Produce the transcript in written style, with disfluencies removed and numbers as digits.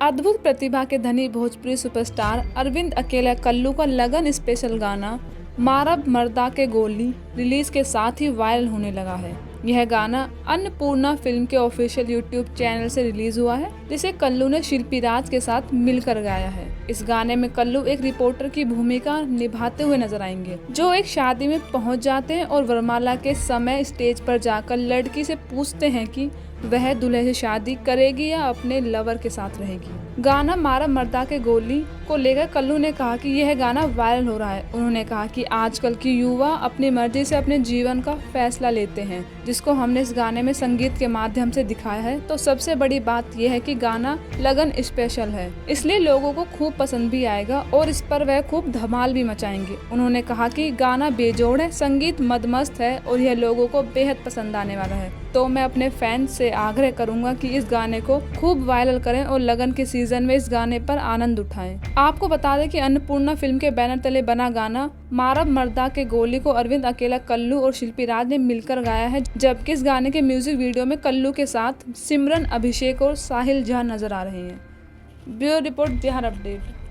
अद्भुत प्रतिभा के धनी भोजपुरी सुपरस्टार अरविंद अकेला कल्लू का लगन स्पेशल गाना मारब मर्दा के गोली रिलीज के साथ ही वायरल होने लगा है। यह गाना अन्नपूर्णा फिल्म के ऑफिशियल यूट्यूब चैनल से रिलीज हुआ है, जिसे कल्लू ने शिल्पी राज के साथ मिलकर गाया है। इस गाने में कल्लू एक रिपोर्टर की भूमिका निभाते हुए नजर आएंगे, जो एक शादी में पहुंच जाते हैं और वरमाला के समय स्टेज पर जाकर लड़की से पूछते हैं कि वह दूल्हे से शादी करेगी या अपने लवर के साथ रहेगी। गाना मारब मर्दा के गोली को लेकर कल्लू ने कहा कि यह गाना वायरल हो रहा है। उन्होंने कहा कि आजकल की युवा अपनी मर्जी से अपने जीवन का फैसला लेते हैं, जिसको हमने इस गाने में संगीत के माध्यम से दिखाया है। तो सबसे बड़ी बात यह है कि गाना लगन स्पेशल है, इसलिए लोगों को खूब पसंद भी आएगा और इस पर वह खूब धमाल भी मचाएंगे। उन्होंने कहा कि गाना बेजोड़ है, संगीत मदमस्त है और यह लोगों को बेहद पसंद आने वाला है। तो मैं अपने फैंस से आग्रह करूंगा कि इस गाने को खूब वायरल करें और लगन के सीजन में इस गाने पर आनंद उठाएं। आपको बता दें कि अन्नपूर्णा फिल्म के बैनर तले बना गाना मारब मर्दा के गोली को अरविंद अकेला कल्लू और शिल्पी राज ने मिलकर गाया है, जबकि इस गाने के म्यूजिक वीडियो में कल्लू के साथ सिमरन, अभिषेक और साहिल झा नजर आ रहे हैं। Bureau report, Bihar update.